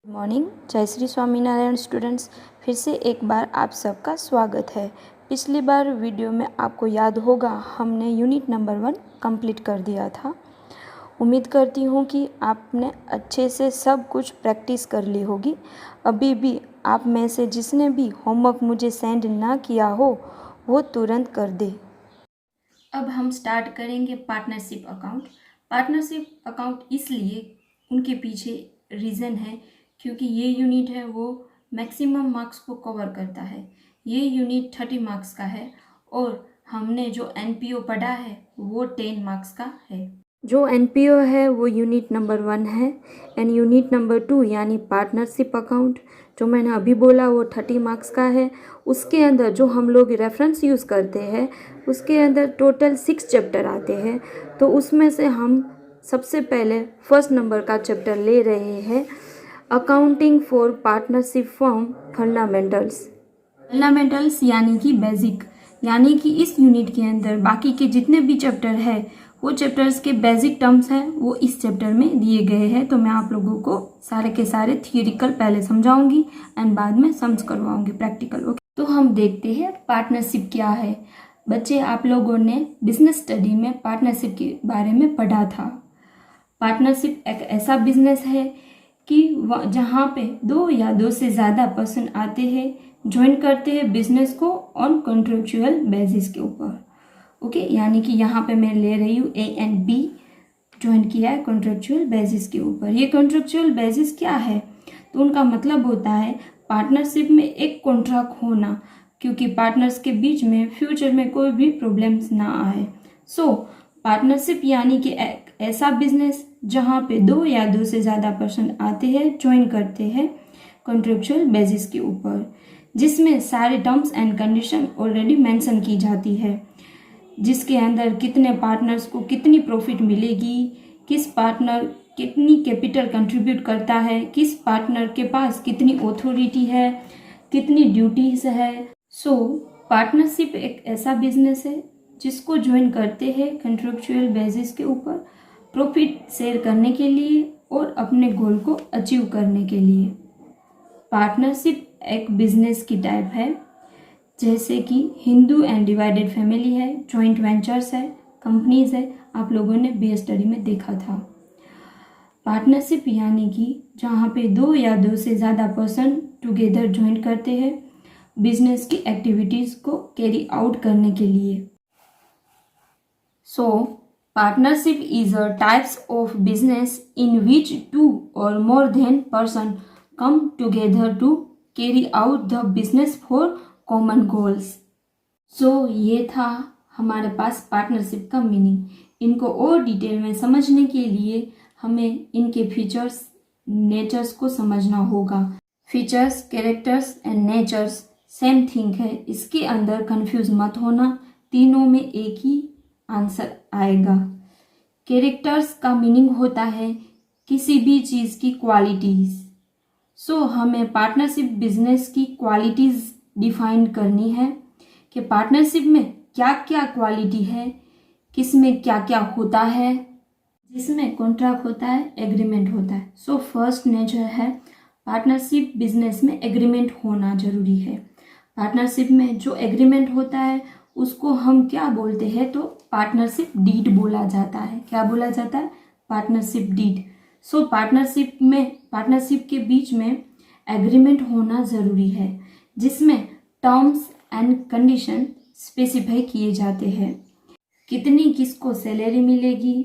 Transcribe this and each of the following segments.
Morning. जय Shri Swaminarayan students, फिर से एक बार आप सबका स्वागत है। पिछली बार वीडियो में आपको याद होगा हमने यूनिट नंबर 1 कंप्लीट कर दिया था। उम्मीद करती हूँ कि आपने अच्छे से सब कुछ प्रैक्टिस कर ली होगी। अभी भी आप में से जिसने भी होमवर्क मुझे सेंड ना किया हो वो तुरंत कर दे। अब हम स्टार्ट करेंगे पार्टनरशिप अकाउंट। पार्टनरशिप अकाउंट इसलिए उनके पीछे रीज़न है क्योंकि ये यूनिट है वो मैक्सिमम मार्क्स को कवर करता है। ये यूनिट 30 मार्क्स का है और हमने जो एनपीओ पढ़ा है वो 10 मार्क्स का है। जो एनपीओ है वो यूनिट नंबर 1 है एंड यूनिट नंबर 2 यानी पार्टनरशिप अकाउंट जो मैंने अभी बोला वो 30 मार्क्स का है। उसके अंदर जो हम लोग रेफरेंस यूज़ करते हैं उसके अंदर टोटल 6 चैप्टर आते हैं। तो उसमें से हम सबसे पहले फर्स्ट नंबर का चैप्टर ले रहे हैं, accounting for partnership firm fundamentals. Fundamentals यानी कि बेसिक, यानी कि इस यूनिट के अंदर बाकी के जितने भी चैप्टर है वो चैप्टर्स के बेसिक टर्म्स हैं वो इस चैप्टर में दिए गए हैं। तो मैं आप लोगों को सारे के सारे थियोरिकल पहले समझाऊंगी एंड बाद में समझ करवाऊंगी प्रैक्टिकल। ओके, तो हम देखते हैं पार्टनरशिप क्या है। बच्चे, आप लोगों ने बिजनेस स्टडी में पार्टनरशिप के बारे में पढ़ा था। पार्टनरशिप एक ऐसा बिजनेस है कि जहाँ पे 2 या 2 से ज़्यादा पर्सन आते हैं, ज्वाइन करते हैं बिजनेस को ऑन कॉन्ट्रेक्चुअल बेसिस के ऊपर। ओके, यानी कि यहाँ पे मैं ले रही हूँ ए एंड बी ज्वाइन किया है कॉन्ट्रेक्चुअल बेसिस के ऊपर। ये कॉन्ट्रेक्चुअल बेसिस क्या है? तो उनका मतलब होता है पार्टनरशिप में एक कॉन्ट्रैक्ट होना, क्योंकि पार्टनर्स के बीच में फ्यूचर में कोई भी प्रॉब्लम्स ना आए। सो पार्टनरशिप यानी कि एक ऐसा बिजनेस जहाँ पे 2 या 2 से ज़्यादा पर्सन आते हैं, ज्वाइन करते हैं कॉन्ट्रेक्चुअल बेसिस के ऊपर, जिसमें सारे terms and condition already mention की जाती है, जिसके अंदर कितने पार्टनर्स को कितनी प्रॉफिट मिलेगी, किस पार्टनर कितनी कैपिटल कंट्रीब्यूट करता है, किस पार्टनर के पास कितनी ऑथोरिटी है, कितनी ड्यूटीज है। सो पार्टनरशिप एक ऐसा बिजनेस है जिसको ज्वाइन करते हैं कॉन्ट्रेक्चुअल बेसिस के ऊपर प्रॉफिट शेयर करने के लिए और अपने गोल को अचीव करने के लिए। पार्टनरशिप एक बिजनेस की टाइप है, जैसे कि हिंदू एंड डिवाइडेड फैमिली है, जॉइंट वेंचर्स है, कंपनीज है, आप लोगों ने बेस स्टडी में देखा था। पार्टनरशिप यानी कि जहाँ पे 2 या 2 से ज़्यादा पर्सन टुगेदर ज्वाइन करते हैं बिजनेस की एक्टिविटीज़ को कैरी आउट करने के लिए। सो partnership is a types of business in which 2 or more than person come together to carry out the business for common goals। सो ये था हमारे पास पार्टनरशिप का मीनिंग। इनको और डिटेल में समझने के लिए हमें इनके फीचर्स, नेचर्स को समझना होगा। Features, characters and natures same thing है, इसके अंदर कंफ्यूज मत होना, तीनों में एक ही आंसर आएगा। कैरेक्टर्स का मीनिंग होता है किसी भी चीज़ की क्वालिटीज़। सो हमें पार्टनरशिप बिजनेस की क्वालिटीज़ डिफाइन करनी है कि पार्टनरशिप में क्या क्या क्वालिटी है, किस में क्या क्या होता है। जिसमें कॉन्ट्रैक्ट होता है, एग्रीमेंट होता है। सो फर्स्ट नेचर है पार्टनरशिप बिजनेस में एग्रीमेंट होना जरूरी है। पार्टनरशिप में जो एग्रीमेंट होता है उसको हम क्या बोलते हैं? तो पार्टनरशिप डीड बोला जाता है। क्या बोला जाता है? Partnership deed. सो पार्टनरशिप के बीच में एग्रीमेंट होना ज़रूरी है, जिसमें टर्म्स एंड कंडीशन स्पेसिफाई किए जाते हैं। कितनी किसको सैलरी मिलेगी,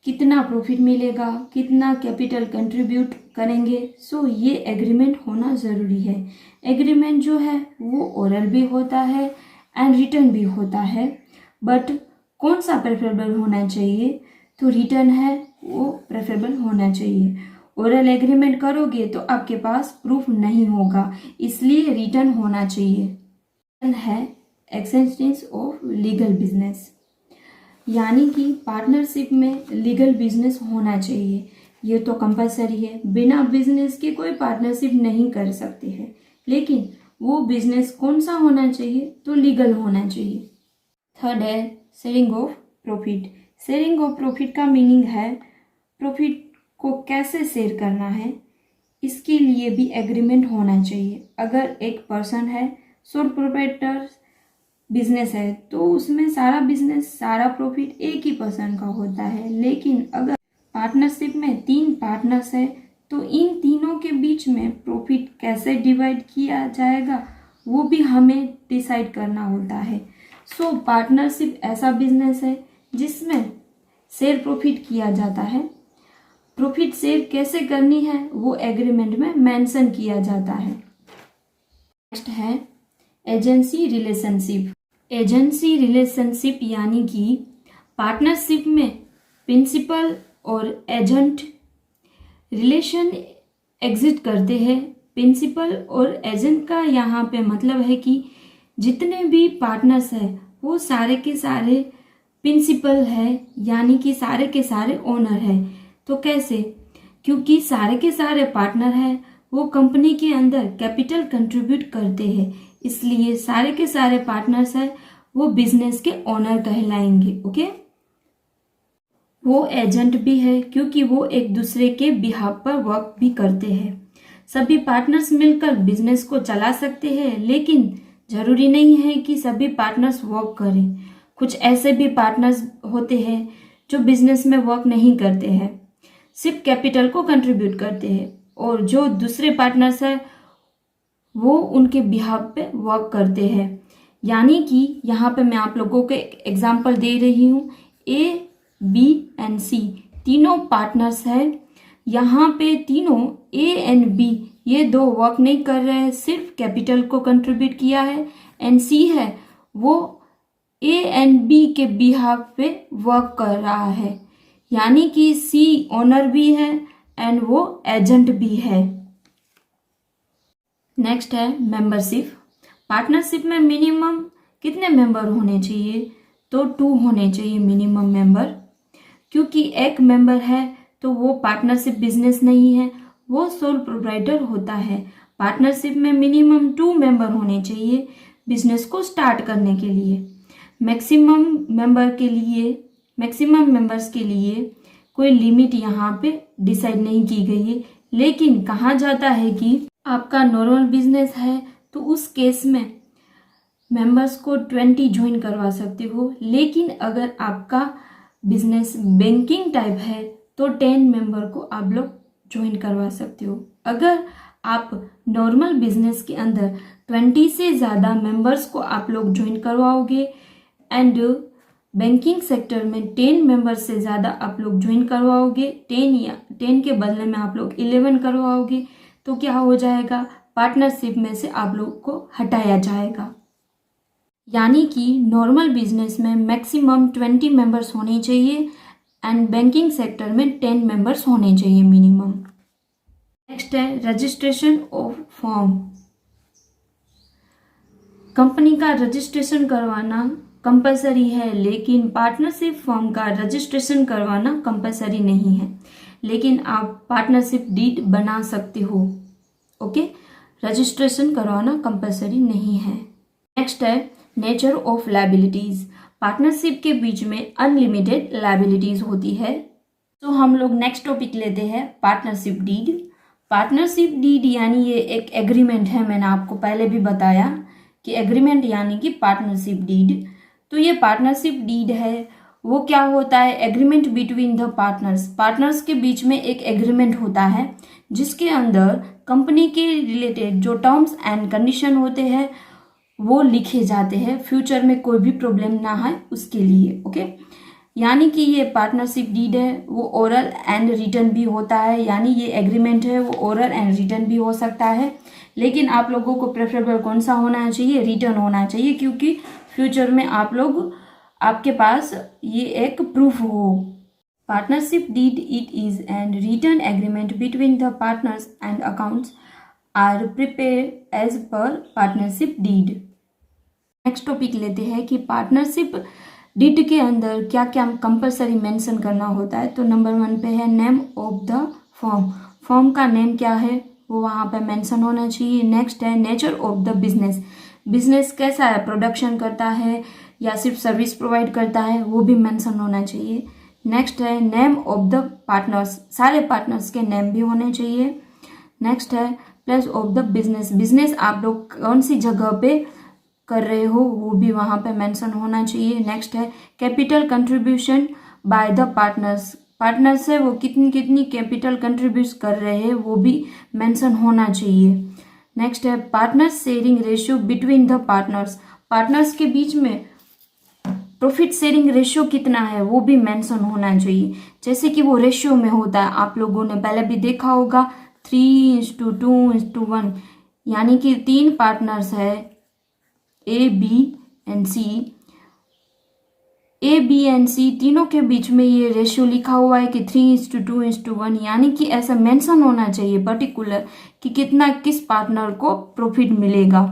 कितना प्रॉफिट मिलेगा, कितना कैपिटल कंट्रीब्यूट करेंगे। सो ये एग्रीमेंट होना ज़रूरी है। एग्रीमेंट जो है वो ओरल भी होता है एंड रिटर्न भी होता है, बट कौन सा प्रेफरेबल होना चाहिए? तो रिटर्न है वो प्रेफरेबल होना चाहिए। ओरल एग्रीमेंट करोगे तो आपके पास प्रूफ नहीं होगा, इसलिए रिटर्न होना चाहिए। है एक्सटेंस ऑफ लीगल बिजनेस, यानी कि पार्टनरशिप में लीगल बिजनेस होना चाहिए। ये तो कंपलसरी है, बिना बिजनेस के कोई पार्टनरशिप नहीं कर सकते हैं। लेकिन वो बिजनेस कौन सा होना चाहिए? तो लीगल होना चाहिए। थर्ड है sharing of profit. Sharing of profit का मीनिंग है प्रॉफिट को कैसे शेयर करना है, इसके लिए भी एग्रीमेंट होना चाहिए। अगर एक पर्सन है, सोल प्रोप्राइटर बिजनेस है, तो उसमें सारा बिजनेस, सारा प्रॉफिट एक ही पर्सन का होता है। लेकिन अगर पार्टनरशिप में 3 पार्टनर्स है, तो इन तीनों के बीच में प्रॉफिट कैसे डिवाइड किया जाएगा वो भी हमें डिसाइड करना होता है। सो पार्टनरशिप ऐसा बिजनेस है जिसमें शेयर प्रॉफिट किया जाता है। प्रॉफिट शेयर कैसे करनी है वो एग्रीमेंट में मेंशन किया जाता है। नेक्स्ट है एजेंसी रिलेशनशिप। एजेंसी रिलेशनशिप यानी कि पार्टनरशिप में प्रिंसिपल और एजेंट रिलेशन एग्जिस्ट करते हैं। प्रिंसिपल और एजेंट का यहाँ पे मतलब है कि जितने भी पार्टनर्स हैं वो सारे के सारे प्रिंसिपल है, यानी कि सारे के सारे ओनर है। तो कैसे? क्योंकि सारे के सारे पार्टनर हैं वो कंपनी के अंदर कैपिटल कंट्रीब्यूट करते हैं, इसलिए सारे के सारे पार्टनर्स हैं वो बिजनेस के ओनर कहलाएंगे। ओके, वो एजेंट भी है क्योंकि वो एक दूसरे के बिहाफ पर वर्क भी करते हैं। सभी पार्टनर्स मिलकर बिजनेस को चला सकते हैं, लेकिन जरूरी नहीं है कि सभी पार्टनर्स वर्क करें। कुछ ऐसे भी पार्टनर्स होते हैं जो बिजनेस में वर्क नहीं करते हैं, सिर्फ कैपिटल को कंट्रीब्यूट करते हैं, और जो दूसरे पार्टनर्स हैं वो उनके बिहाफ पे वर्क करते हैं। यानी कि यहाँ पे मैं आप लोगों को एक एग्जांपल दे रही हूँ। ए, बी एंड सी तीनों पार्टनर्स हैं। यहाँ पे तीनों ए एंड बी ये दो वर्क नहीं कर रहे हैं, सिर्फ कैपिटल को कंट्रीब्यूट किया है। एंड सी है वो ए एंड बी के बिहाफ पे वर्क कर रहा है, यानी कि सी ओनर भी है एंड वो एजेंट भी है। नेक्स्ट है मेंबरशिप। पार्टनरशिप में मिनिमम कितने मेंबर होने चाहिए? तो 2 होने चाहिए मिनिमम मेंबर, क्योंकि एक मेंबर है तो वो पार्टनरशिप बिजनेस नहीं है, वो सोल प्रोप्राइटर होता है। पार्टनरशिप में मिनिमम 2 मेंबर होने चाहिए बिजनेस को स्टार्ट करने के लिए। मैक्सिमम मेंबर्स के लिए कोई लिमिट यहाँ पे डिसाइड नहीं की गई है, लेकिन कहा जाता है कि आपका नॉर्मल बिजनेस है तो उस केस में मेंबर्स को 20 ज्वाइन करवा सकते हो, लेकिन अगर आपका बिजनेस बैंकिंग टाइप है तो 10 मेंबर को आप लोग ज्वाइन करवा सकते हो। अगर आप नॉर्मल बिजनेस के अंदर 20 से ज़्यादा मेंबर्स को आप लोग ज्वाइन करवाओगे एंड बैंकिंग सेक्टर में 10 मेंबर्स से ज़्यादा आप लोग ज्वाइन करवाओगे, 10 के बदले में आप लोग 11 करवाओगे, तो क्या हो जाएगा? पार्टनरशिप में से आप लोग को हटाया जाएगा। यानी कि नॉर्मल बिजनेस में मैक्सिमम 20 मेंबर्स होने चाहिए एंड बैंकिंग सेक्टर में 10 मेंबर्स होने चाहिए मिनिमम। नेक्स्ट है रजिस्ट्रेशन ऑफ फॉर्म। कंपनी का रजिस्ट्रेशन करवाना कंपलसरी है, लेकिन पार्टनरशिप फॉर्म का रजिस्ट्रेशन करवाना कंपलसरी नहीं है, लेकिन आप पार्टनरशिप डीड बना सकते हो। ओके, रजिस्ट्रेशन करवाना कंपलसरी नहीं है। नेक्स्ट है नेचर ऑफ लायबिलिटीज। पार्टनरशिप के बीच में अनलिमिटेड लायबिलिटीज होती है। तो हम लोग नेक्स्ट टॉपिक लेते हैं पार्टनरशिप डीड। पार्टनरशिप डीड यानी ये एक एग्रीमेंट है, मैंने आपको पहले भी बताया कि एग्रीमेंट यानी कि पार्टनरशिप डीड। तो ये पार्टनरशिप डीड है वो क्या होता है? एग्रीमेंट बिटवीन द पार्टनर्स के बीच में एक एग्रीमेंट होता है जिसके अंदर कंपनी के रिलेटेड जो टर्म्स एंड कंडीशन होते हैं वो लिखे जाते हैं, फ्यूचर में कोई भी प्रॉब्लम ना आए उसके लिए। ओके, यानी कि ये पार्टनरशिप डीड है वो ओरल एंड रिटन भी होता है, यानी ये एग्रीमेंट है वो ओरल एंड रिटन भी हो सकता है, लेकिन आप लोगों को प्रेफरेबल कौन सा होना चाहिए? रिटन होना चाहिए, क्योंकि फ्यूचर में आपके पास ये एक प्रूफ हो। Partnership deed it is and written agreement between the partners and accounts are prepared as per partnership deed. Next topic लेते हैं कि पार्टनरशिप डीड के अंदर क्या क्या कंपलसरी मेंशन करना होता है। तो नंबर 1 पे है नेम ऑफ द फॉर्म का नेम क्या है वो वहाँ पे मेंशन होना चाहिए। नेक्स्ट है नेचर ऑफ द बिजनेस कैसा है, प्रोडक्शन करता है या सिर्फ सर्विस प्रोवाइड करता है, वो भी मेंशन होना चाहिए। नेक्स्ट है नेम ऑफ द पार्टनर्स, सारे पार्टनर्स के नेम भी होने चाहिए। नेक्स्ट है place of the business, business आप लोग कौन सी जगह पे कर रहे हो वो भी वहाँ पे मेंशन होना चाहिए। नेक्स्ट है capital contribution by the partners, partner से वो कितनी कितनी कैपिटल कंट्रीब्यूट कर रहे हैं वो भी मेंशन होना चाहिए। नेक्स्ट है partners sharing ratio between the partners, partners के बीच में प्रॉफिट शेयरिंग रेशियो कितना है वो भी मेंशन होना चाहिए। जैसे कि वो रेशियो में होता है, आप लोगों ने पहले भी देखा होगा 3:2:1, यानी कि 3 पार्टनर्स है A B and C, A B and C तीनों के बीच में ये रेशियो लिखा हुआ है कि 3:2:1, यानी कि ऐसा मेंशन होना चाहिए पर्टिकुलर कि कितना किस पार्टनर को प्रॉफिट मिलेगा।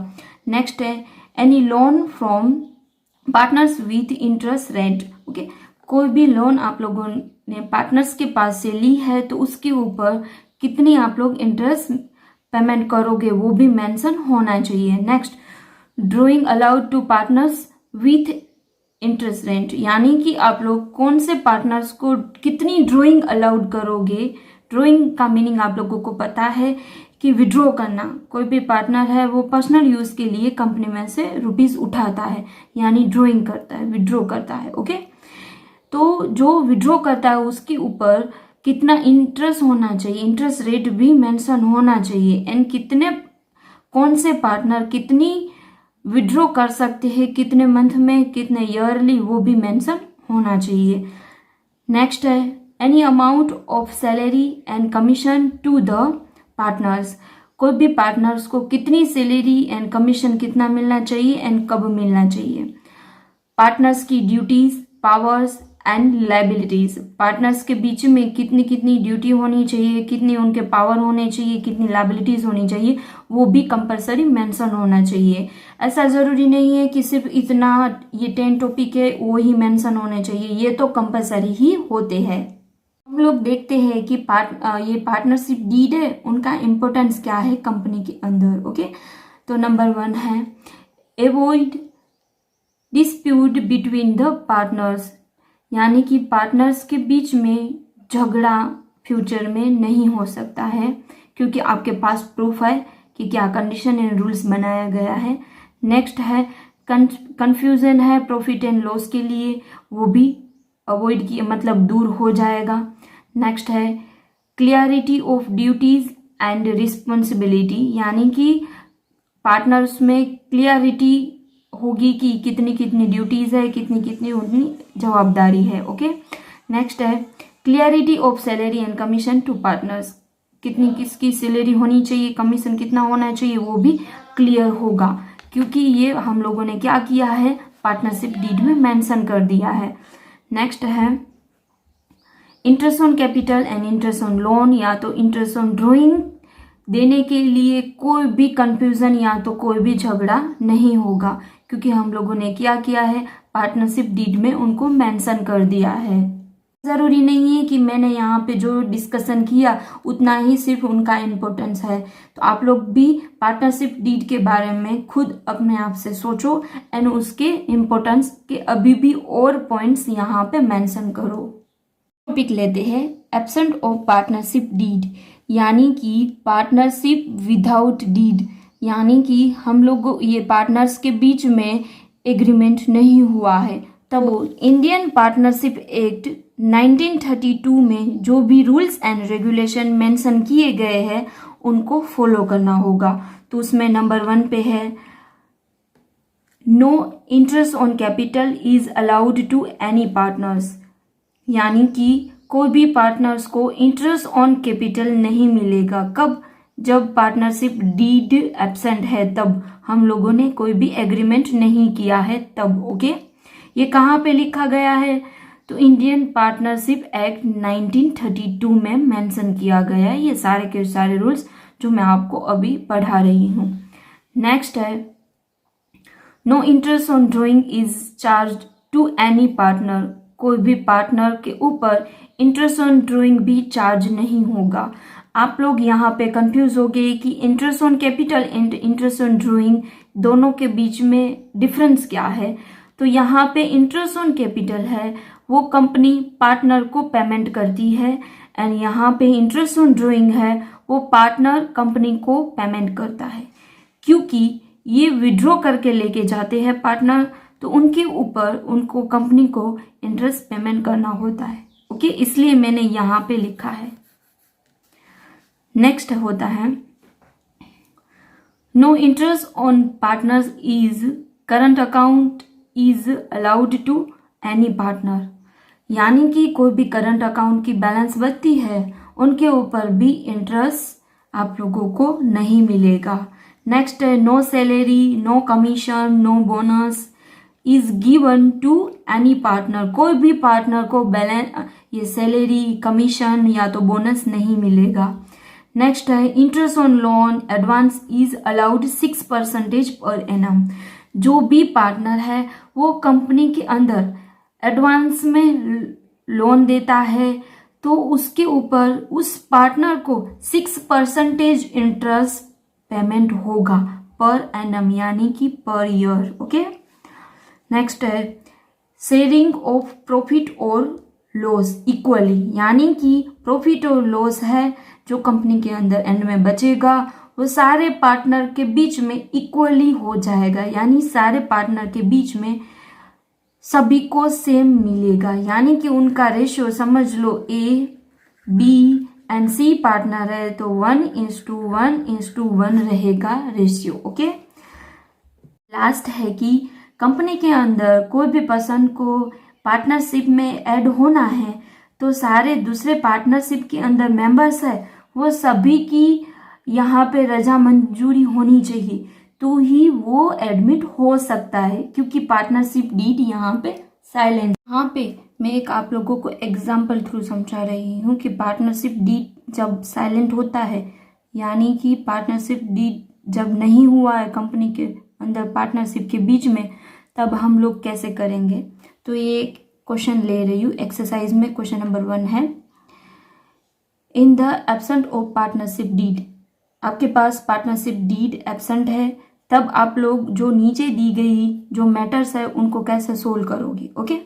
नेक्स्ट है any loan from partners with interest rate, okay, कोई भी लोन आप लोगों ने पार्टनर्स के पास से ली है तो उसके ऊपर कितनी आप लोग इंटरेस्ट पेमेंट करोगे वो भी मेंशन होना चाहिए। Next drawing allowed to partners with interest rate, यानी कि आप लोग कौन से पार्टनर्स को कितनी ड्रॉइंग अलाउड करोगे। ड्रॉइंग का मीनिंग आप लोगों को पता है कि विड्रॉ करना, कोई भी पार्टनर है वो पर्सनल यूज के लिए कंपनी में से रुपीस उठाता है यानी ड्रॉइंग करता है, विड्रॉ करता है, ओके। तो जो विड्रॉ करता है उसके ऊपर कितना इंटरेस्ट होना चाहिए, इंटरेस्ट रेट भी मेंशन होना चाहिए, एंड कितने कौन से पार्टनर कितनी विड्रॉ कर सकते हैं, कितने मंथ में, कितने ईयरली, वो भी मेंशन होना चाहिए। नेक्स्ट है any amount of salary and commission to the partners, कोई भी पार्टनर्स को कितनी सैलरी एंड कमीशन कितना मिलना चाहिए एंड कब मिलना चाहिए। पार्टनर्स की duties, powers and liabilities, partners के बीच में कितनी कितनी ड्यूटी होनी चाहिए, कितनी उनके पावर होने चाहिए, कितनी लाइबिलिटीज होनी चाहिए, वो भी कंपलसरी मेंशन होना चाहिए। ऐसा जरूरी नहीं है कि सिर्फ इतना ये 10 टॉपिक है वो ही मेंशन होने चाहिए, ये तो कंपलसरी ही होते हैं। हम लोग देखते हैं कि ये पार्टनरशिप डीड है, उनका इम्पोर्टेंस क्या है कंपनी के अंदर, ओके। तो नंबर 1 है avoid dispute between the partners, यानी कि पार्टनर्स के बीच में झगड़ा फ्यूचर में नहीं हो सकता है क्योंकि आपके पास प्रूफ है कि क्या कंडीशन एंड रूल्स बनाया गया है। नेक्स्ट है कंफ्यूजन है प्रॉफिट एंड लॉस के लिए, वो भी अवॉइड की मतलब दूर हो जाएगा। नेक्स्ट है clarity of duties and responsibility, यानी कि पार्टनर्स में क्लियरिटी होगी कि कितनी कितनी ड्यूटीज है, कितनी कितनी उनकी जवाबदारी है, ओके। नेक्स्ट है clarity of salary and commission to partners, कितनी किसकी सैलरी होनी चाहिए, कमीशन कितना होना चाहिए वो भी क्लियर होगा क्योंकि ये हम लोगों ने क्या किया है, पार्टनरशिप डीड में मेंशन कर दिया है। नेक्स्ट है interest on capital and interest on loan, या तो इंटरेस्ट ऑन ड्रॉइंग देने के लिए कोई भी कंफ्यूजन या तो कोई भी झगड़ा नहीं होगा क्योंकि हम लोगों ने क्या किया है, पार्टनरशिप डीड में उनको मेंशन कर दिया है। ज़रूरी नहीं है कि मैंने यहाँ पे जो डिस्कशन किया उतना ही सिर्फ उनका इम्पोर्टेंस है, तो आप लोग भी पार्टनरशिप डीड के बारे में खुद अपने आप से सोचो एंड उसके इम्पोर्टेंस के अभी भी और पॉइंट्स यहाँ पे मेंशन करो। टॉपिक लेते हैं एब्सेंट ऑफ पार्टनरशिप डीड, यानी कि पार्टनरशिप विदाउट डीड, यानी कि हम लोग ये पार्टनर्स के बीच में एग्रीमेंट नहीं हुआ है। तब इंडियन पार्टनरशिप एक्ट 1932 में जो भी रूल्स एंड रेगुलेशन मेंशन किए गए हैं उनको फॉलो करना होगा। तो उसमें नंबर 1 पे है no interest on capital is allowed to any partners, यानी कि कोई भी पार्टनर्स को इंटरेस्ट ऑन कैपिटल नहीं मिलेगा। कब? जब पार्टनरशिप डीड एब्सेंट है, तब हम लोगों ने कोई भी एग्रीमेंट नहीं किया है तब, ओके। ये कहाँ पे लिखा गया है? तो इंडियन पार्टनरशिप एक्ट 1932 में मेंशन किया गया है ये सारे के सारे रूल्स जो मैं आपको अभी पढ़ा रही हूँ। नेक्स्ट है no interest on drawing is charge to any partner, कोई भी पार्टनर के ऊपर इंटरेस्ट ऑन ड्रॉइंग भी चार्ज नहीं होगा। आप लोग यहाँ पे कंफ्यूज हो गए कि interest on capital and interest on drawing दोनों के बीच में डिफरेंस क्या है। तो यहाँ पे इंटरेस्ट ऑन कैपिटल है वो कंपनी पार्टनर को पेमेंट करती है, एंड यहाँ पे इंटरेस्ट ऑन ड्रॉइंग है वो पार्टनर कंपनी को पेमेंट करता है, क्योंकि ये विड्रॉ करके लेके जाते हैं पार्टनर, तो उनके ऊपर उनको कंपनी को इंटरेस्ट पेमेंट करना होता है। ओके, इसलिए मैंने यहाँ पे लिखा है। नेक्स्ट होता है no interest on partners is current account is allowed to any partner, यानी कि कोई भी करंट अकाउंट की बैलेंस बचती है उनके ऊपर भी इंटरेस्ट आप लोगों को नहीं मिलेगा। नेक्स्ट है no salary, no commission, no bonus is given to any partner, कोई भी पार्टनर को बैलेंस ये सैलरी, कमीशन या तो बोनस नहीं मिलेगा। नेक्स्ट है interest on loan advance is allowed 6% per annum, जो भी पार्टनर है वो कंपनी के अंदर एडवांस में लोन देता है तो उसके ऊपर उस पार्टनर को 6% इंटरेस्ट पेमेंट होगा पर एनम, यानी कि पर ईयर। ओके, नेक्स्ट है शेयरिंग ऑफ प्रॉफिट और लॉस इक्वली, यानी कि प्रॉफिट और लॉस है जो कंपनी के अंदर एंड में बचेगा वो सारे पार्टनर के बीच में इक्वली हो जाएगा, यानी सारे पार्टनर के बीच में सभी को सेम मिलेगा, यानी कि उनका रेशियो समझ लो A, B and C partner है तो 1:1:1 रहेगा रेशियो। ओके, लास्ट है कि कंपनी के अंदर कोई भी पर्सन को पार्टनरशिप में ऐड होना है तो सारे दूसरे पार्टनरशिप के अंदर मेंबर्स है वो सभी की यहाँ पे रजा मंजूरी होनी चाहिए तो ही वो एडमिट हो सकता है, क्योंकि पार्टनरशिप डीड यहाँ पे साइलेंट। यहाँ पे मैं एक आप लोगों को एग्जाम्पल थ्रू समझा रही हूँ कि पार्टनरशिप डीड जब साइलेंट होता है, यानी कि पार्टनरशिप डीड जब नहीं हुआ है कंपनी के अंदर पार्टनरशिप के बीच में, तब हम लोग कैसे करेंगे। तो ये क्वेश्चन ले रही हूँ एक्सरसाइज में। क्वेश्चन नंबर 1 है in the absent of partnership deed, आपके पास पार्टनरशिप डीड एब्सेंट है, तब आप लोग जो नीचे दी गई जो मैटर्स है उनको कैसे सोल्व करोगे। ओके,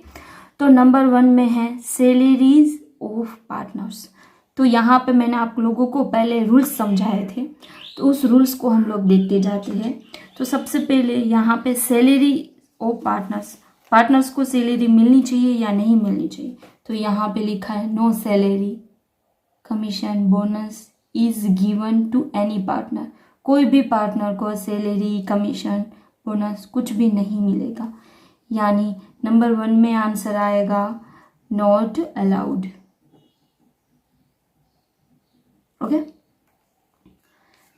तो नंबर 1 में है सैलरीज ऑफ पार्टनर्स। तो यहाँ पे मैंने आप लोगों को पहले रूल्स समझाए थे, तो उस रूल्स को हम लोग देखते जाते हैं। तो सबसे पहले यहाँ पे सैलरी ऑफ पार्टनर्स, पार्टनर्स को सैलरी मिलनी चाहिए या नहीं मिलनी चाहिए। तो यहाँ पे लिखा है no salary, commission, bonus is given to any partner, कोई भी पार्टनर को सैलरी, कमीशन, बोनस कुछ भी नहीं मिलेगा, यानी नंबर 1 में आंसर आएगा नॉट अलाउड। ओके,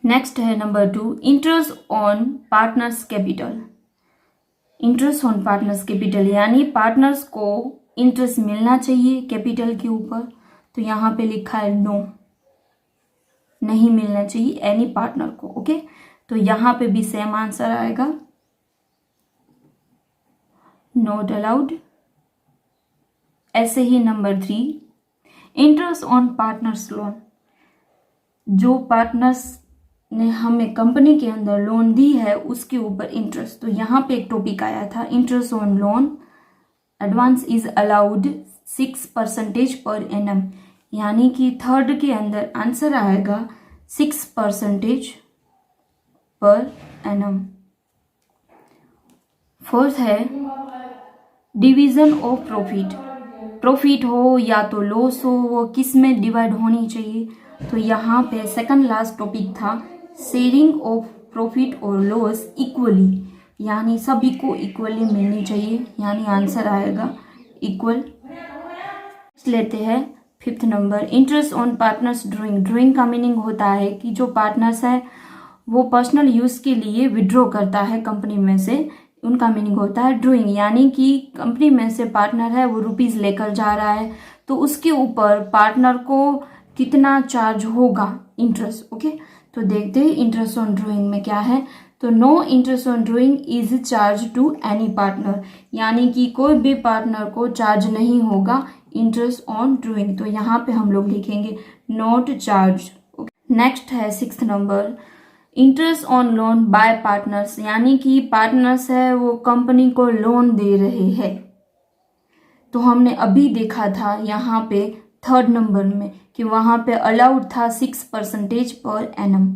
नेक्स्ट है number 2 interest on partners capital, interest on partners capital, यानी पार्टनर्स को इंटरेस्ट मिलना चाहिए कैपिटल के ऊपर। तो यहाँ पे लिखा है नो, नहीं मिलना चाहिए एनी पार्टनर को। ओके, तो यहाँ पे भी सेम आंसर आएगा नॉट अलाउड। ऐसे ही number 3 interest on partners loan, जो पार्टनर्स ने हमें कंपनी के अंदर लोन दी है उसके ऊपर इंटरेस्ट। तो यहाँ पे एक टॉपिक आया था interest on loan advance is allowed 6% per annum, यानी कि थर्ड के अंदर आंसर आएगा 6% पर एनम। फोर्थ है डिवीजन ऑफ प्रॉफिट, प्रॉफिट हो या तो लॉस हो वो किस में डिवाइड होनी चाहिए। तो यहाँ पे सेकंड लास्ट टॉपिक था शेयरिंग ऑफ प्रॉफिट और लॉस इक्वली, यानी सभी को इक्वली मिलनी चाहिए, यानी आंसर आएगा इक्वल। लेते हैं 5th number interest on partners drawing. Drawing का मीनिंग होता है कि जो पार्टनर्स है वो पर्सनल यूज के लिए विड्रॉ करता है कंपनी में से, उनका मीनिंग होता है ड्राइंग, यानी कि कंपनी में से पार्टनर है वो रुपीज लेकर जा रहा है तो उसके ऊपर पार्टनर को कितना चार्ज होगा इंटरेस्ट। ओके, तो देखते हैं इंटरेस्ट ऑन ड्राइंग में क्या है। तो no interest on drawing is charge to any partner, यानी कि कोई भी पार्टनर को चार्ज नहीं होगा इंटरेस्ट ऑन ड्राइंग। तो यहाँ पे हम लोग लिखेंगे नॉट चार्ज। नेक्स्ट है 6th number interest on loan by partners, यानी कि पार्टनर्स है वो कंपनी को लोन दे रहे हैं। तो हमने अभी देखा था यहाँ पे थर्ड नंबर में कि वहाँ पे अलाउड था 6% पर एनम,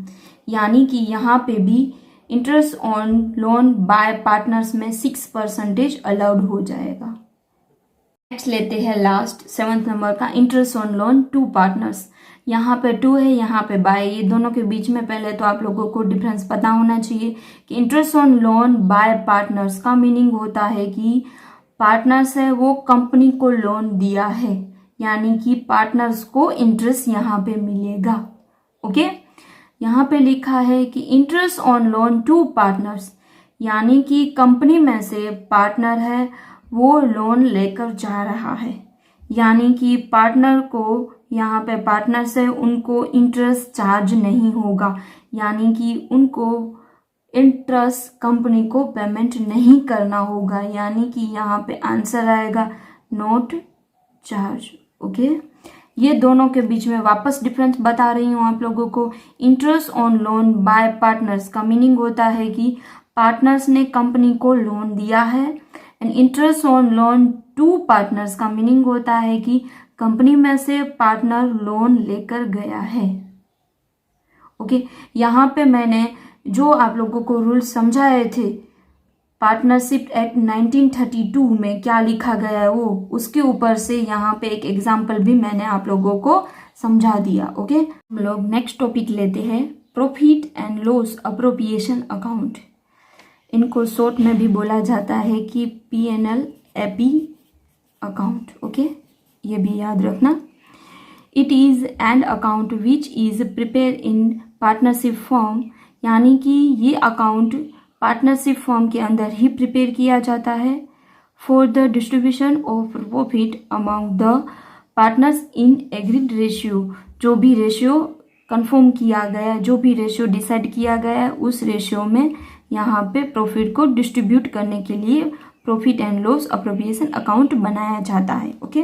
यानी कि यहाँ पे भी interest on loan by partners में 6% अलाउड हो जाएगा। नेक्स्ट लेते हैं लास्ट 7th नंबर का, interest on loan to partners. यहाँ पे 2 है, यहाँ पे बाय, ये दोनों के बीच में पहले तो आप लोगों को डिफरेंस पता होना चाहिए कि interest on loan by partners का मीनिंग होता है कि पार्टनर्स है वो कंपनी को लोन दिया है, यानी कि पार्टनर्स को इंटरेस्ट यहाँ पे मिलेगा। ओके, यहाँ पे लिखा है कि interest on loan to partners, यानी कि कंपनी में से पार्टनर है वो लोन लेकर जा रहा है, यानी कि पार्टनर को यहाँ पे पार्टनर से उनको इंटरेस्ट चार्ज नहीं होगा, यानी कि उनको इंटरेस्ट कंपनी को पेमेंट नहीं करना होगा, यानी कि यहाँ पे आंसर आएगा नॉट चार्ज। ओके, ये दोनों के बीच में वापस डिफरेंस बता रही हूँ आप लोगों को। Interest on loan by partners का मीनिंग होता है कि पार्टनर्स ने कंपनी को लोन दिया है, and interest on loan to partners का मीनिंग होता है कि कंपनी में से पार्टनर लोन लेकर गया है। ओके, यहाँ पे मैंने जो आप लोगों को रूल समझाए थे पार्टनरशिप एक्ट 1932 में क्या लिखा गया है वो, उसके ऊपर से यहाँ पे एक एग्जाम्पल भी मैंने आप लोगों को समझा दिया। ओके, हम लोग नेक्स्ट टॉपिक लेते हैं, profit and loss appropriation account. इनको शॉर्ट में भी बोला जाता है कि P&L AP अकाउंट। ओके, ये भी याद रखना। It is an account which is prepare in partnership form, यानी कि ये अकाउंट पार्टनरशिप फॉर्म के अंदर ही प्रिपेयर किया जाता है for the distribution of profit among the partners in agreed ratio. जो भी रेशियो कंफर्म किया गया, जो भी रेशियो डिसाइड किया गया है, उस रेशियो में यहाँ पे प्रॉफिट को डिस्ट्रीब्यूट करने के लिए profit and loss appropriation account बनाया जाता है। ओके,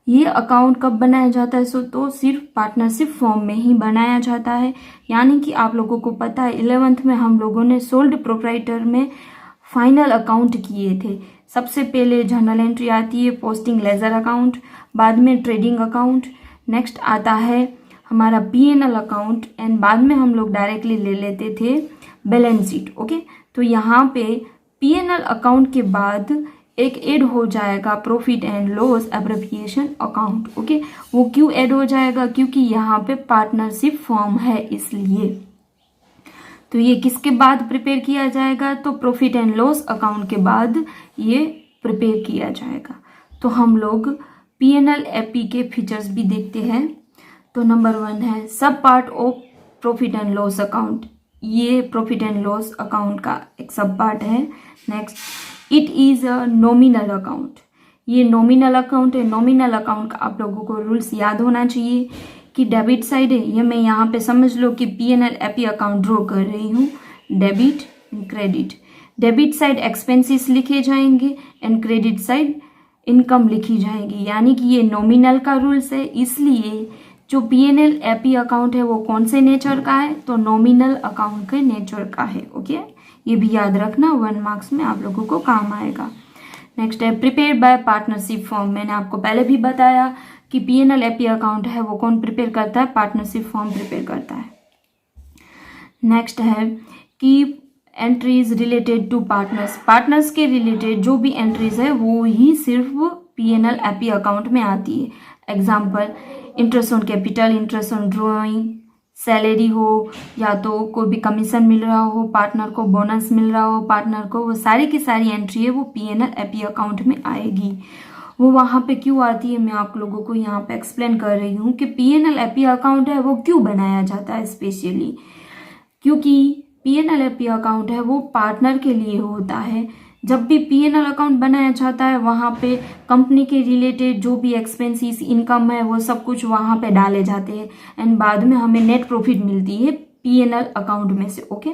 ये अकाउंट कब बनाया जाता है? सो तो सिर्फ पार्टनरशिप फॉर्म में ही बनाया जाता है, यानी कि आप लोगों को पता है 11th में हम लोगों ने सोल्ड प्रोप्राइटर में फाइनल अकाउंट किए थे। सबसे पहले जर्नल एंट्री आती है, पोस्टिंग लेजर अकाउंट, बाद में ट्रेडिंग अकाउंट, नेक्स्ट आता है हमारा P&L अकाउंट, एंड बाद में हम लोग डायरेक्टली ले लेते थे बैलेंस शीट। ओके, तो यहाँ पे P&L अकाउंट के बाद एक ऐड हो जाएगा profit and loss appropriation account. Okay, वो क्यों ऐड हो जाएगा? क्योंकि यहाँ पे पार्टनरशिप फॉर्म है इसलिए। तो ये किसके बाद प्रिपेयर किया जाएगा? तो प्रॉफिट एंड लॉस अकाउंट के बाद ये प्रिपेयर किया जाएगा। तो हम लोग P&L AP के फीचर्स भी देखते हैं। तो नंबर 1 है सब part of profit and loss account. ये प्रॉफिट एंड लॉस अकाउंट का एक सब पार्ट है। Next, it is a nominal account. ये नॉमिनल अकाउंट है। नॉमिनल अकाउंट का आप लोगों को रूल्स याद होना चाहिए कि डेबिट साइड है, ये मैं यहाँ पे समझ लो कि P&L AP अकाउंट ड्रॉ कर रही हूँ, debit credit. Debit side expenses लिखे जाएंगे एंड क्रेडिट साइड इनकम लिखी जाएगी, यानी कि ये नॉमिनल का रूल्स है। इसलिए जो P&L AP अकाउंट है वो कौन से नेचर का है? तो नॉमिनल अकाउंट के नेचर का है। ओके, ये भी याद रखना, 1 मार्क्स में आप लोगों को काम आएगा। नेक्स्ट है प्रिपेयर बाय पार्टनरशिप फॉर्म। मैंने आपको पहले भी बताया कि P&L AP अकाउंट है वो कौन प्रिपेयर करता है? पार्टनरशिप फॉर्म प्रिपेयर करता है। नेक्स्ट है कि entries related to partners. Partners के रिलेटेड जो भी एंट्रीज है वो ही सिर्फ P&L AP अकाउंट में आती है। Example, interest on capital, interest on drawing, salary हो, या तो कोई भी कमीशन मिल रहा हो, पार्टनर को बोनस मिल रहा हो, पार्टनर को, वो सारी की सारी एंट्री है वो P&L AP अकाउंट में आएगी। वो वहाँ पे क्यों आती है मैं आप लोगों को यहाँ पे एक्सप्लेन कर रही हूँ कि P&L AP अकाउंट है वो क्यों बनाया जाता है स्पेशली, क्योंकि P&L AP अकाउंट है वो पार्टनर के लिए होता है। जब भी P&L अकाउंट बनाया जाता है वहाँ पे कंपनी के रिलेटेड जो भी एक्सपेंसेस इनकम है वो सब कुछ वहाँ पे डाले जाते हैं एंड बाद में हमें नेट प्रॉफिट मिलती है P&L अकाउंट में से। ओके,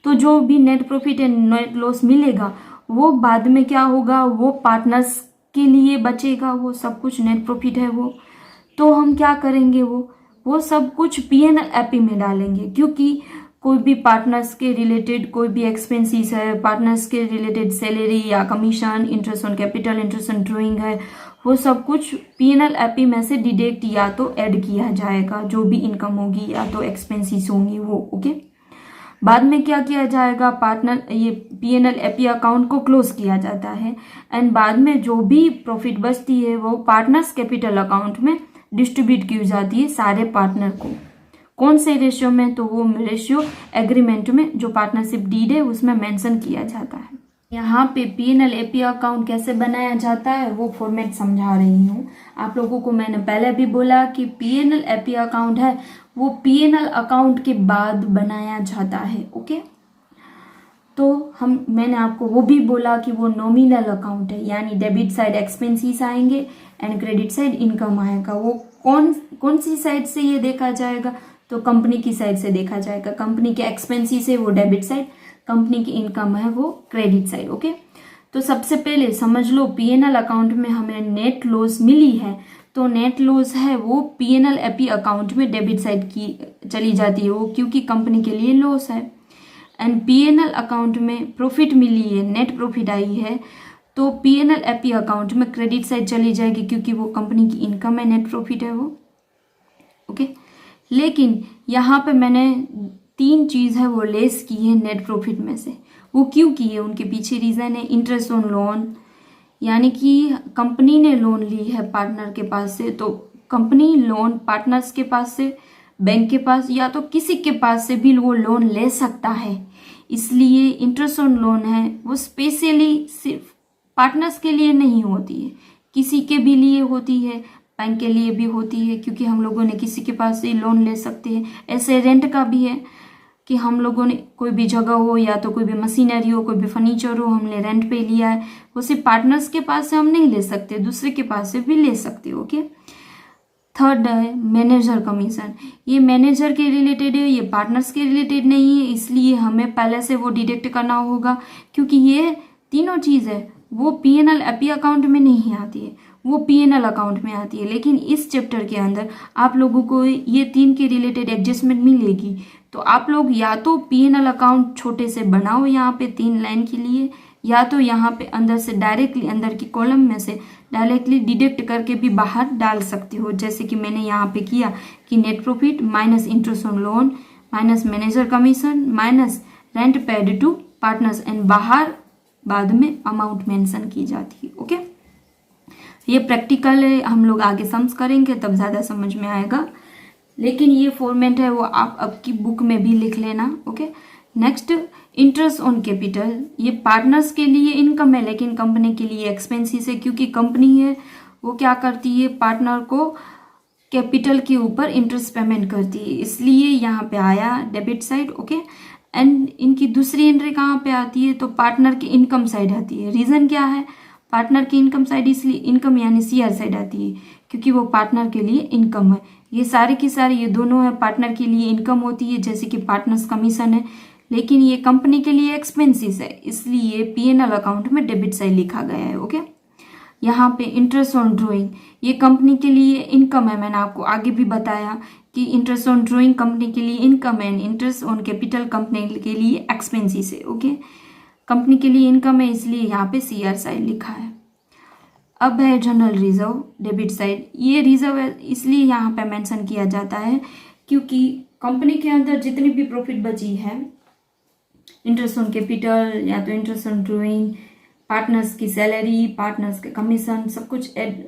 तो जो भी net profit and net loss मिलेगा वो बाद में क्या होगा, वो पार्टनर्स के लिए बचेगा, वो सब कुछ नेट प्रॉफिट है वो। तो हम क्या करेंगे, वो सब कुछ P&L AP में डालेंगे, क्योंकि कोई भी पार्टनर्स के रिलेटेड कोई भी एक्सपेंसेस है, पार्टनर्स के रिलेटेड सैलरी या commission, interest on capital, interest on drawing है, वो सब कुछ पीएनएल एपी में से डिडक्ट या तो ऐड किया जाएगा, जो भी इनकम होगी या तो एक्सपेंसेस होंगी वो। ओके, बाद में क्या किया जाएगा, पार्टनर ये पीएनएल एपी अकाउंट को क्लोज किया जाता है एंड बाद में जो भी प्रॉफिट बचती है वो पार्टनर्स कैपिटल अकाउंट में डिस्ट्रीब्यूट की जाती है सारे पार्टनर को। कौन से रेशियो में, तो वो रेशियो एग्रीमेंट में जो पार्टनरशिप डीड है उसमें मेंशन किया जाता है। यहाँ पे पीएनएल एपी अकाउंट कैसे बनाया जाता है वो फॉर्मेट समझा रही हूँ आप लोगों को। मैंने पहले भी बोला कि पीएनएल एपी अकाउंट है वो पीएनएल अकाउंट के बाद बनाया जाता है। ओके, तो मैंने आपको वो भी बोला कि वो नॉमिनल अकाउंट है, यानी डेबिट साइड एक्सपेंसेस आएंगे एंड क्रेडिट साइड इनकम आएगा। वो कौन सी साइड से ये देखा जाएगा, तो कंपनी की साइड से देखा जाएगा। कंपनी के एक्सपेंसेस है वो डेबिट साइड, कंपनी की इनकम है वो क्रेडिट साइड। ओके, तो सबसे पहले समझ लो पीएनएल अकाउंट में हमें नेट लॉस मिली है, तो नेट लॉस है वो पीएनएल एपी अकाउंट में डेबिट साइड की चली जाती है वो, क्योंकि कंपनी के लिए लॉस है। एंड पीएनएल अकाउंट में प्रॉफिट मिली है, नेट प्रॉफिट आई है, तो पीएनएल एपी अकाउंट में क्रेडिट साइड चली जाएगी, क्योंकि वो कंपनी की इनकम है, नेट प्रॉफिट है वो। ओके, लेकिन यहाँ पे मैंने 3 चीज है वो लेस की है नेट प्रॉफिट में से। वो क्यों की है, उनके पीछे रीजन है इंटरेस्ट ऑन लोन, यानी कि कंपनी ने लोन ली है पार्टनर के पास से, तो कंपनी लोन पार्टनर्स के पास से, बैंक के पास या तो किसी के पास से भी वो लोन ले सकता है। इसलिए इंटरेस्ट ऑन लोन है वो स्पेशली सिर्फ पार्टनर्स के लिए नहीं होती है, किसी के भी लिए होती है, बैंक के लिए भी होती है, क्योंकि हम लोगों ने किसी के पास से लोन ले सकते हैं। ऐसे रेंट का भी है कि हम लोगों ने कोई भी जगह हो या तो कोई भी मशीनरी हो, कोई भी फर्नीचर हो, हमने रेंट पे लिया है, वो सिर्फ पार्टनर्स के पास से हम नहीं ले सकते, दूसरे के पास से भी ले सकते हो। ओके, थर्ड है मैनेजर कमीशन। ये मैनेजर के रिलेटेड है, ये पार्टनर्स के रिलेटेड नहीं है, इसलिए हमें पहले से वो डिडक्ट करना होगा, क्योंकि ये तीनों चीज है वो पीएनएल एपी अकाउंट में नहीं आती है, वो पीएनएल अकाउंट में आती है। लेकिन इस चैप्टर के अंदर आप लोगों को ये 3 के रिलेटेड एडजस्टमेंट मिलेगी, तो आप लोग या तो पीएनएल अकाउंट छोटे से बनाओ यहाँ पे 3 लाइन के लिए, या तो यहाँ पे अंदर से डायरेक्टली अंदर की कॉलम में से डायरेक्टली डिडक्ट करके भी बाहर डाल सकते हो, जैसे कि मैंने यहाँ पे किया कि net profit minus interest on loan minus manager commission minus rent paid to partners and बाहर बाद में अमाउंट मेंशन की जाती है। ओके, ये प्रैक्टिकल है, हम लोग आगे सम्स करेंगे तब ज़्यादा समझ में आएगा, लेकिन ये फॉर्मेट है वो आप आपकी बुक में भी लिख लेना। Okay, next interest on capital, ये पार्टनर्स के लिए इनकम है लेकिन कंपनी के लिए एक्सपेंसेस है, क्योंकि कंपनी है वो क्या करती है, पार्टनर को कैपिटल के ऊपर इंटरेस्ट पेमेंट करती है, इसलिए यहाँ पे आया डेबिट साइड। ओके, एंड इनकी दूसरी एंट्री कहाँ पे आती है, तो पार्टनर की इनकम साइड आती है। रीजन क्या है, पार्टनर की इनकम साइड इसलिए इनकम यानी सीआर साइड आती है, क्योंकि वो पार्टनर के लिए इनकम है। ये सारी की सारी ये दोनों है पार्टनर के लिए इनकम होती है, जैसे कि पार्टनर्स कमीशन है, लेकिन ये कंपनी के लिए एक्सपेंसेस है, इसलिए पीएनएल अकाउंट में डेबिट साइड लिखा गया है। ओके, यहाँ पे इंटरेस्ट ऑन ड्रॉइंग, ये कंपनी के लिए इनकम है, मैंने आपको आगे भी बताया कि इंटरेस्ट ऑन ड्रॉइंग कंपनी के लिए इनकम है, इंटरेस्ट ऑन कैपिटल कंपनी के लिए एक्सपेंसेस है। ओके, कंपनी के लिए इनकम है इसलिए यहाँ पे सीआर साइड लिखा है। अब है जनरल रिजर्व डेबिट साइड, ये रिजर्व है इसलिए यहाँ पे मेंशन किया जाता है क्योंकि कंपनी के अंदर जितनी भी प्रॉफिट बची है, इंटरेस्ट ऑन कैपिटल या तो इंटरेस्ट ऑन ड्रॉइंग, पार्टनर्स की सैलरी, पार्टनर्स के कमीशन, सब कुछ एड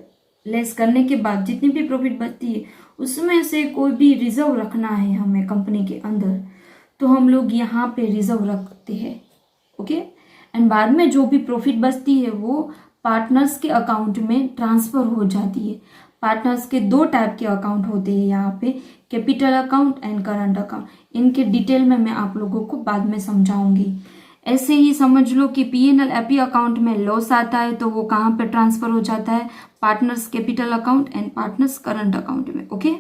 लेस करने के बाद जितनी भी प्रॉफिट बचती है उसमें से कोई भी रिजर्व रखना है हमें कंपनी के अंदर, तो हम लोग यहाँ पे रिजर्व रखते हैं। ओके, एंड बाद में जो भी प्रॉफिट बचती है वो पार्टनर्स के अकाउंट में ट्रांसफर हो जाती है। पार्टनर्स के 2 टाइप के अकाउंट होते हैं यहाँ पे, capital account and current account. इनके डिटेल में मैं आप लोगों को बाद में समझाऊंगी। ऐसे ही समझ लो कि पीएनएल एपी अकाउंट में लॉस आता है तो वो कहाँ पे ट्रांसफर हो जाता है, partners capital account and partners current account में। ओके,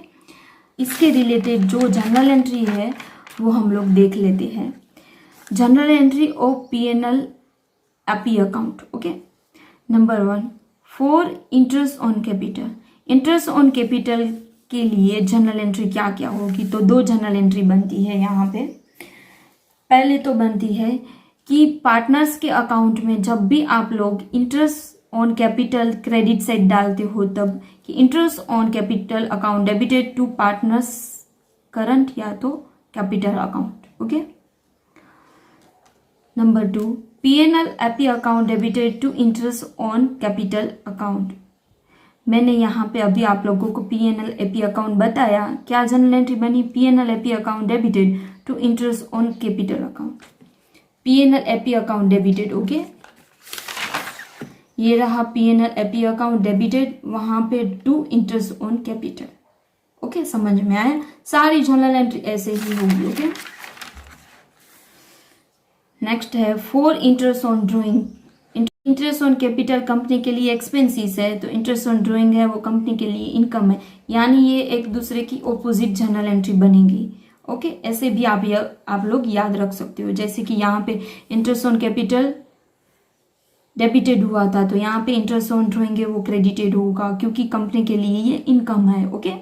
इसके रिलेटेड जो जनरल एंट्री है वो हम लोग देख लेते हैं। General entry of PNL AP account. Okay, number 1 for interest on capital. Interest on capital के लिए जनरल एंट्री क्या क्या होगी, तो 2 जनरल एंट्री बनती है यहाँ पे। पहले तो बनती है कि पार्टनर्स के अकाउंट में जब भी आप लोग interest on capital credit side डालते हो तब, कि interest on capital account debited to partners current या तो capital account. Okay. Number 2, P&L A P account debited to interest on capital account. मैंने यहाँ पे अभी आप लोगों को P&L एपी अकाउंट बताया, क्या जनरल एंट्री बनी, P&L A P account debited to interest on capital account, P&L A P account debited. Okay, ये रहा P&L एपी अकाउंट डेबिटेड, वहां पे to interest on capital. Okay, समझ में आया? सारी जनरल एंट्री ऐसे ही होगी। ओके। नेक्स्ट है for interest on drawing. Interest on capital company के लिए एक्सपेंसिस है, तो इंटरेस्ट ऑन ड्रॉइंग है वो कंपनी के लिए इनकम है, यानी ये एक दूसरे की ऑपोजिट जनरल एंट्री बनेगी। ओके, ऐसे भी आप लोग याद रख सकते हो। जैसे कि यहाँ पे इंटरेस्ट ऑन कैपिटल डेबिटेड हुआ था, तो यहाँ पे इंटरेस्ट ऑन ड्रॉइंग है वो क्रेडिटेड होगा, क्योंकि कंपनी के लिए ये इनकम है। ओके।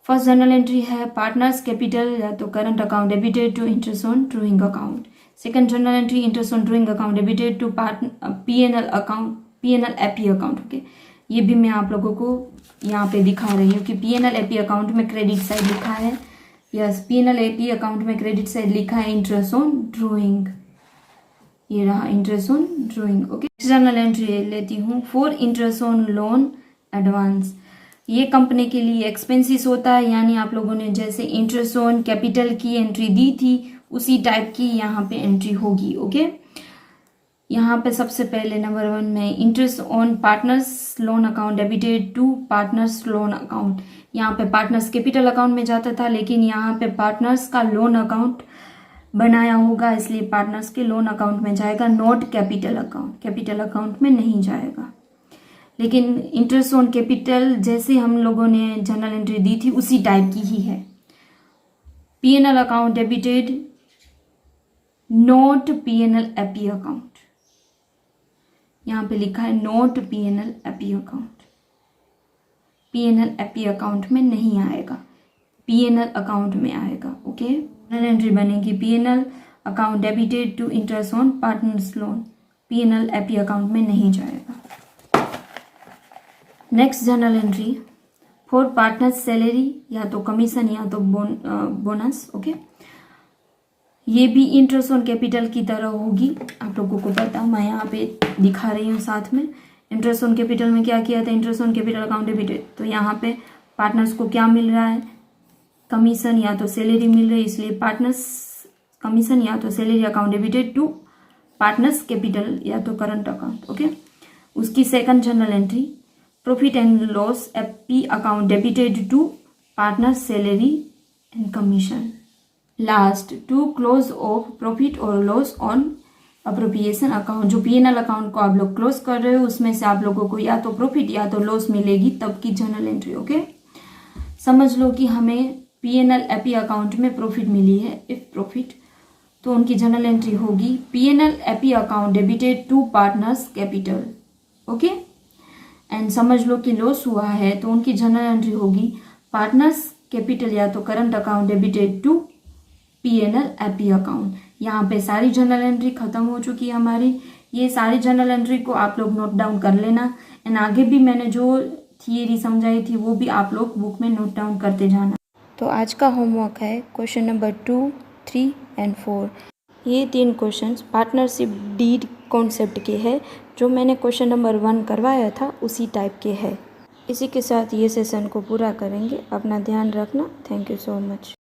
फर्स्ट जनरल एंट्री है पार्टनर्स कैपिटल या तो current account debited to interest on drawing account. Second general entry interest on drawing account debited to P&L account, P&L A P account. Okay, ये भी मैं आप लोगों को यहाँ पे दिखा रही हूँ कि P&L एपी अकाउंट में क्रेडिट साइड लिखा है। यस, P&L एपी अकाउंट में क्रेडिट साइड लिखा है इंटरेस्ट ऑन ड्रॉइंग, ये रहा interest on drawing. Okay, general entry लेती हूँ for interest on loan advance. ये कंपनी के लिए एक्सपेंसिस होता है, यानी आप लोगों ने जैसे इंटरेस्ट ऑन कैपिटल की एंट्री दी थी उसी टाइप की यहाँ पे एंट्री होगी। ओके, यहाँ पे सबसे पहले नंबर 1 में interest on partners loan account debited to partners loan account. यहाँ पे पार्टनर्स कैपिटल अकाउंट में जाता था, लेकिन यहाँ पे पार्टनर्स का लोन अकाउंट बनाया होगा, इसलिए पार्टनर्स के लोन अकाउंट में जाएगा, not capital account, capital account में नहीं जाएगा। लेकिन इंटरेस्ट ऑन कैपिटल जैसे हम लोगों ने जनरल एंट्री दी थी उसी टाइप की ही है। P&L account debited note P&L A P account, यहाँ पे लिखा है note P&L A P account, P&L A P account में नहीं आएगा, P&L अकाउंट में आएगा। ओके, जनरल एंट्री बनेगी P&L account debited to interest on partners loan, P&L A P account में नहीं जाएगा। Next general entry for partners salary या तो कमीशन या तो बोनस। ओके, ये भी इंटरेस्ट ऑन कैपिटल की तरह होगी, आप लोगों को पता, मैं यहाँ पे दिखा रही हूँ साथ में। इंटरेस्ट ऑन कैपिटल में क्या किया था, interest on capital account debited, तो यहाँ पे पार्टनर्स को क्या मिल रहा है, कमीशन या तो सैलरी मिल रही है, इसलिए पार्टनर्स कमीशन या तो salary account debited to partners capital या तो करंट अकाउंट। ओके, उसकी second general entry profit and loss A P account debited to partners salary and commission. Last to close off profit और loss on appropriation account, जो P&L account को आप लोग close कर रहे हो उसमें से आप लोगों को या तो प्रॉफिट या तो लॉस मिलेगी, तब की जनरल एंट्री। ओके, समझ लो कि हमें P&L एपी अकाउंट में प्रॉफिट मिली है, इफ प्रॉफिट, तो उनकी जनरल एंट्री होगी P&L A P account debited to partners capital. Okay, and समझ लो कि लॉस हुआ है तो उनकी जनरल एंट्री होगी पार्टनर्स कैपिटल या तो current account debited to P&L A P account. यहाँ पे सारी जनरल एंट्री खत्म हो चुकी है हमारी। ये सारी जनरल एंट्री को आप लोग नोट डाउन कर लेना, एंड आगे भी मैंने जो थियरी समझाई थी वो भी आप लोग बुक में नोट डाउन करते जाना। तो आज का होमवर्क है क्वेश्चन नंबर 2, 3 एंड 4। ये 3 क्वेश्चंस पार्टनरशिप डीड कॉन्सेप्ट के हैं, जो मैंने क्वेश्चन नंबर 1 करवाया था उसी टाइप के है। इसी के साथ ये सेशन को पूरा करेंगे। अपना ध्यान रखना। Thank you so much.